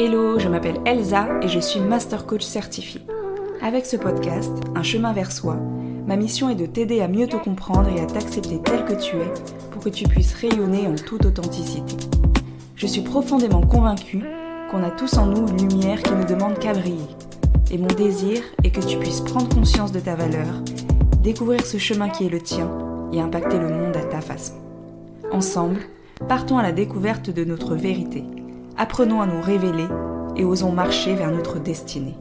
Hello, je m'appelle Elsa et je suis Master Coach certifiée. Avec ce podcast, Un chemin vers soi, ma mission est de t'aider à mieux te comprendre et à t'accepter tel que tu es pour que tu puisses rayonner en toute authenticité. Je suis profondément convaincue qu'on a tous en nous une lumière qui ne demande qu'à briller. Et mon désir est que tu puisses prendre conscience de ta valeur, découvrir ce chemin qui est le tien et impacter le monde à ta façon. Ensemble, partons à la découverte de notre vérité. Apprenons à nous révéler et osons marcher vers notre destinée.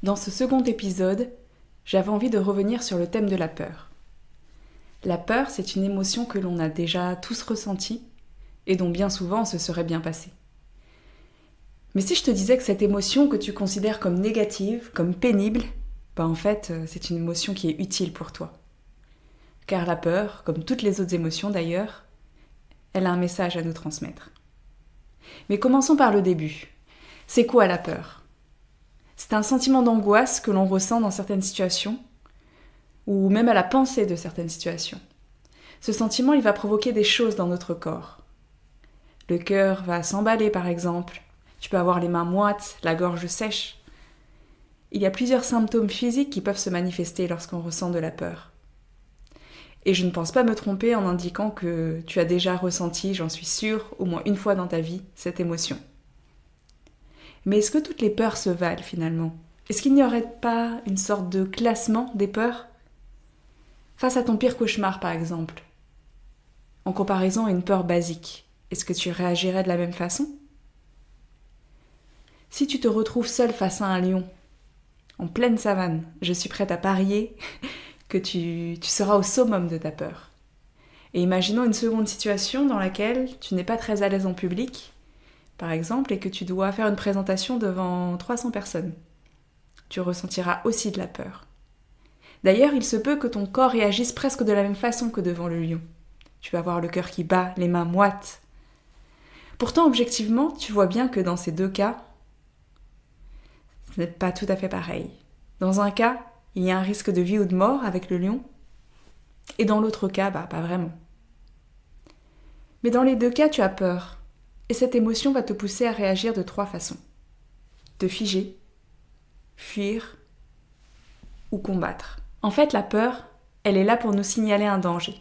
Dans ce second épisode, j'avais envie de revenir sur le thème de la peur. La peur, c'est une émotion que l'on a déjà tous ressentie et dont bien souvent on se serait bien passé. Mais si je te disais que cette émotion que tu considères comme négative, comme pénible, en fait, c'est une émotion qui est utile pour toi. Car la peur, comme toutes les autres émotions d'ailleurs, elle a un message à nous transmettre. Mais commençons par le début. C'est quoi la peur ? C'est un sentiment d'angoisse que l'on ressent dans certaines situations, ou même à la pensée de certaines situations. Ce sentiment, il va provoquer des choses dans notre corps. Le cœur va s'emballer par exemple, tu peux avoir les mains moites, la gorge sèche. Il y a plusieurs symptômes physiques qui peuvent se manifester lorsqu'on ressent de la peur. Et je ne pense pas me tromper en indiquant que tu as déjà ressenti, j'en suis sûre, au moins une fois dans ta vie, cette émotion. Mais est-ce que toutes les peurs se valent finalement ? Est-ce qu'il n'y aurait pas une sorte de classement des peurs ? Face à ton pire cauchemar par exemple, en comparaison à une peur basique, est-ce que tu réagirais de la même façon ? Si tu te retrouves seule face à un lion, en pleine savane, je suis prête à parier que tu seras au summum de ta peur. Et imaginons une seconde situation dans laquelle tu n'es pas très à l'aise en public, par exemple, et que tu dois faire une présentation devant 300 personnes. Tu ressentiras aussi de la peur. D'ailleurs, il se peut que ton corps réagisse presque de la même façon que devant le lion. Tu vas avoir le cœur qui bat, les mains moites. Pourtant, objectivement, tu vois bien que dans ces deux cas, ce n'est pas tout à fait pareil. Dans un cas, il y a un risque de vie ou de mort avec le lion, et dans l'autre cas, pas vraiment. Mais dans les deux cas, tu as peur, et cette émotion va te pousser à réagir de 3 façons. Te figer, fuir ou combattre. En fait, la peur, elle est là pour nous signaler un danger.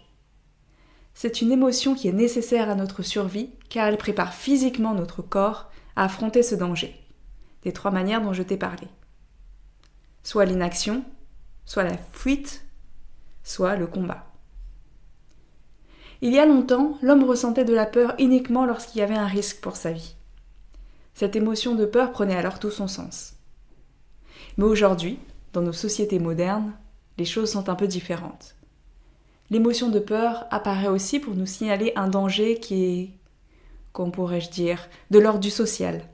C'est une émotion qui est nécessaire à notre survie, car elle prépare physiquement notre corps à affronter ce danger, des 3 manières dont je t'ai parlé. Soit l'inaction, soit la fuite, soit le combat. Il y a longtemps, l'homme ressentait de la peur uniquement lorsqu'il y avait un risque pour sa vie. Cette émotion de peur prenait alors tout son sens. Mais aujourd'hui, dans nos sociétés modernes, les choses sont un peu différentes. L'émotion de peur apparaît aussi pour nous signaler un danger qui est, comment pourrais-je dire, de l'ordre du social,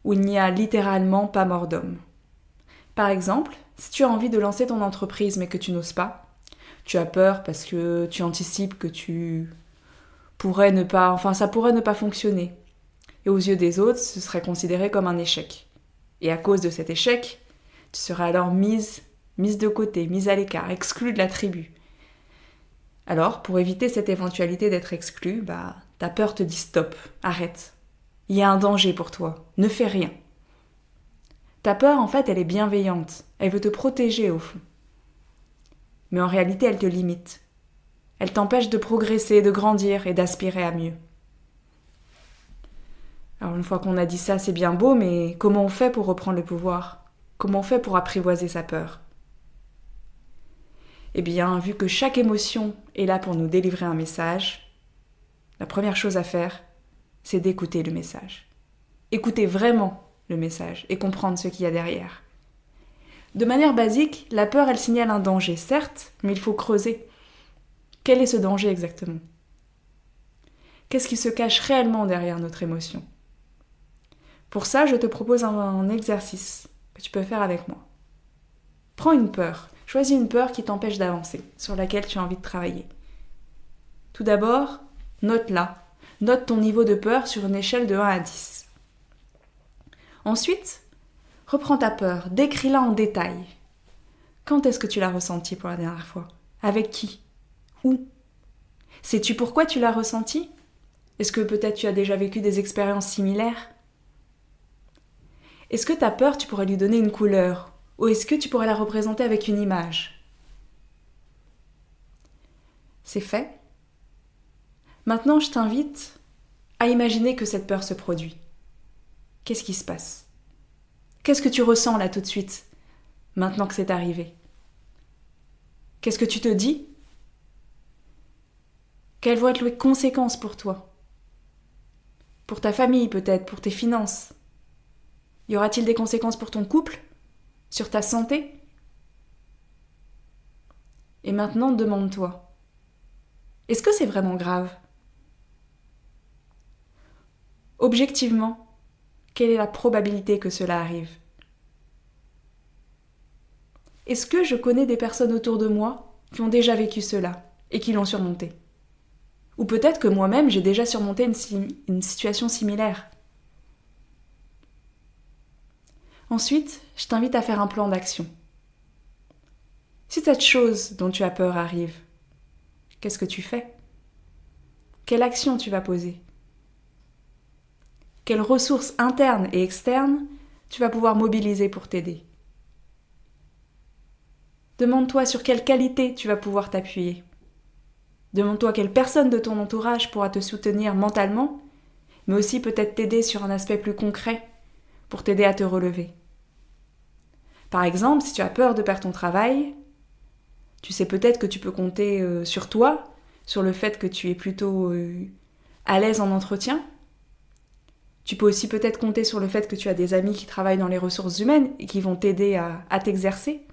où il n'y a littéralement pas mort d'homme. Par exemple, si tu as envie de lancer ton entreprise mais que tu n'oses pas, tu as peur parce que tu anticipes que ça pourrait ne pas fonctionner. Et aux yeux des autres, ce serait considéré comme un échec. Et à cause de cet échec, tu seras alors mise de côté, mise à l'écart, exclue de la tribu. Alors, pour éviter cette éventualité d'être exclue, ta peur te dit stop, arrête. Il y a un danger pour toi, ne fais rien. Ta peur, en fait, elle est bienveillante. Elle veut te protéger, au fond. Mais en réalité, elle te limite. Elle t'empêche de progresser, de grandir et d'aspirer à mieux. Alors, une fois qu'on a dit ça, c'est bien beau, mais comment on fait pour reprendre le pouvoir ? Comment on fait pour apprivoiser sa peur ? Eh bien, vu que chaque émotion est là pour nous délivrer un message, la première chose à faire, c'est d'écouter le message. Écouter vraiment le message et comprendre ce qu'il y a derrière. De manière basique, la peur, elle signale un danger, certes, mais il faut creuser. Quel est ce danger exactement ? Qu'est-ce qui se cache réellement derrière notre émotion ? Pour ça, je te propose un exercice que tu peux faire avec moi. Prends une peur. Choisis une peur qui t'empêche d'avancer, sur laquelle tu as envie de travailler. Tout d'abord, note-la. Note ton niveau de peur sur une échelle de 1 à 10. Ensuite, reprends ta peur, décris-la en détail. Quand est-ce que tu l'as ressentie pour la dernière fois ? Avec qui ? Où ? Sais-tu pourquoi tu l'as ressenti ? Est-ce que peut-être tu as déjà vécu des expériences similaires ? Est-ce que ta peur, tu pourrais lui donner une couleur ? Ou est-ce que tu pourrais la représenter avec une image ? C'est fait ? Maintenant, je t'invite à imaginer que cette peur se produit. Qu'est-ce qui se passe ? Qu'est-ce que tu ressens là tout de suite, maintenant que c'est arrivé ? Qu'est-ce que tu te dis ? Quelles vont être les conséquences pour toi ? Pour ta famille peut-être, pour tes finances ? Y aura-t-il des conséquences pour ton couple ? Sur ta santé ? Et maintenant, demande-toi, est-ce que c'est vraiment grave ? Objectivement, quelle est la probabilité que cela arrive ? Est-ce que je connais des personnes autour de moi qui ont déjà vécu cela et qui l'ont surmonté ? Ou peut-être que moi-même j'ai déjà surmonté une situation similaire. Ensuite, je t'invite à faire un plan d'action. Si cette chose dont tu as peur arrive, qu'est-ce que tu fais ? Quelle action tu vas poser ? Quelles ressources internes et externes tu vas pouvoir mobiliser pour t'aider ? Demande-toi sur quelle qualité tu vas pouvoir t'appuyer. Demande-toi quelle personne de ton entourage pourra te soutenir mentalement, mais aussi peut-être t'aider sur un aspect plus concret pour t'aider à te relever. Par exemple, si tu as peur de perdre ton travail, tu sais peut-être que tu peux compter sur toi, sur le fait que tu es plutôt à l'aise en entretien. Tu peux aussi peut-être compter sur le fait que tu as des amis qui travaillent dans les ressources humaines et qui vont t'aider à t'exercer.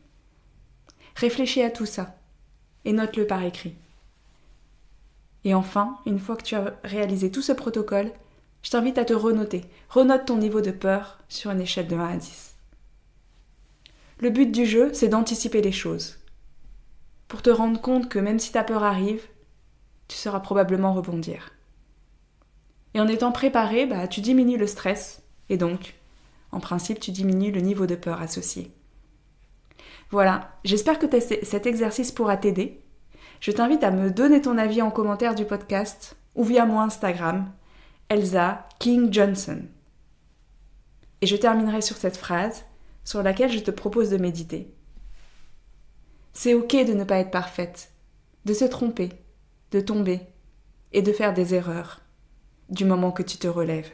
Réfléchis à tout ça et note-le par écrit. Et enfin, une fois que tu as réalisé tout ce protocole, je t'invite à te renoter. Renote ton niveau de peur sur une échelle de 1 à 10. Le but du jeu, c'est d'anticiper les choses. Pour te rendre compte que même si ta peur arrive, tu sauras probablement rebondir. Et en étant préparé, tu diminues le stress et donc, en principe, tu diminues le niveau de peur associé. Voilà, j'espère que cet exercice pourra t'aider. Je t'invite à me donner ton avis en commentaire du podcast ou via mon Instagram, Elsa King Johnson. Et je terminerai sur cette phrase sur laquelle je te propose de méditer. C'est ok de ne pas être parfaite, de se tromper, de tomber et de faire des erreurs, du moment que tu te relèves.